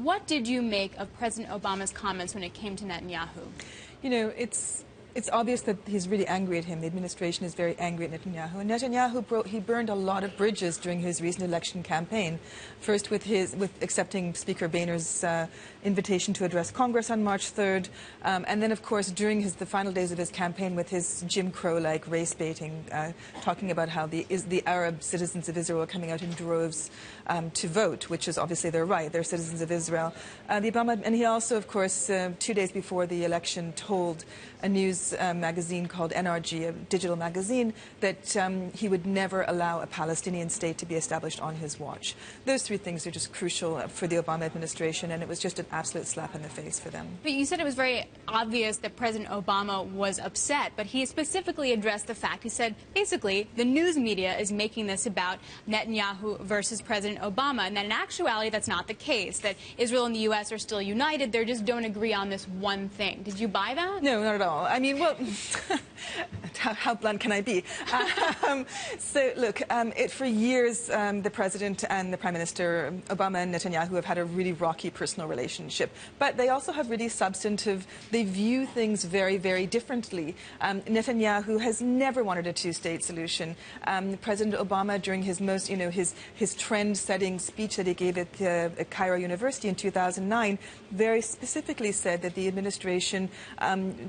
What did you make of President Obama's comments when it came to Netanyahu? You know, it's obvious that he's really angry at him. The administration is very angry at Netanyahu. And Netanyahu he burned a lot of bridges during his recent election campaign. First with accepting Speaker Boehner's invitation to address Congress on March 3rd, and then of course during the final days of his campaign with his Jim Crow-like race baiting, talking about how the Arab citizens of Israel are coming out in droves to vote, which is obviously their right. They're citizens of Israel. And he also, of course, 2 days before the election, told a news magazine called NRG, a digital magazine, that he would never allow a Palestinian state to be established on his watch. Those three things are just crucial for the Obama administration, and it was just an absolute slap in the face for them. But you said it was very obvious that President Obama was upset, but he specifically addressed the fact. He said, basically, the news media is making this about Netanyahu versus President Obama, and that in actuality that's not the case, that Israel and the U.S. are still united. They just don't agree on this one thing. Did you buy that? No, not at all. I mean, well, how blunt can I be? So, look, for years, the President and the Prime Minister, Obama and Netanyahu, have had a really rocky personal relationship. But they also have really substantive, they view things very, very differently. Netanyahu has never wanted a two-state solution. President Obama, during his most, his trend-setting speech that he gave at Cairo University in 2009, very specifically said that the administration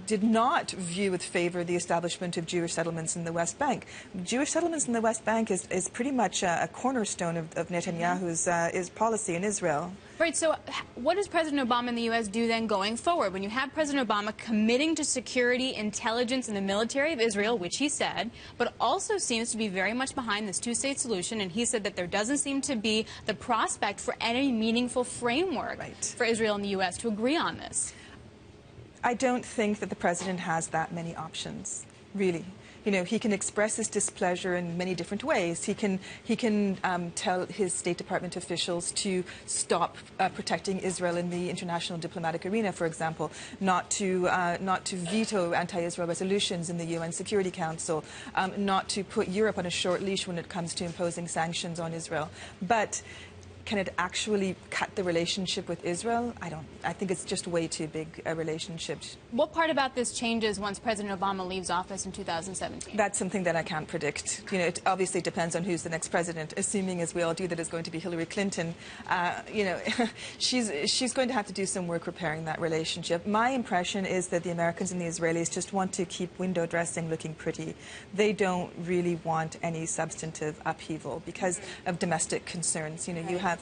did not view with favor the establishment of Jewish settlements in the West Bank. Jewish settlements in the West Bank is pretty much a cornerstone of Netanyahu's policy in Israel. Right, so what does President Obama and the U.S. do then going forward? When you have President Obama committing to security, intelligence, and the military of Israel, which he said, but also seems to be very much behind this two-state solution, and he said that there doesn't seem to be the prospect for any meaningful framework for Israel and the U.S. to agree on this. I don't think that the President has that many options, really. You know, he can express his displeasure in many different ways. He can tell his State Department officials to stop protecting Israel in the international diplomatic arena, for example, not to veto anti-Israel resolutions in the UN Security Council, not to put Europe on a short leash when it comes to imposing sanctions on Israel. But can it actually cut the relationship with Israel? I think it's just way too big a relationship. What part about this changes once President Obama leaves office in 2017? That's something that I can't predict. You know, it obviously depends on who's the next president, assuming, as we all do, that it's going to be Hillary Clinton. You know, she's going to have to do some work repairing that relationship. My impression is that the Americans and the Israelis just want to keep window dressing looking pretty. They don't really want any substantive upheaval because of domestic concerns. You know, you have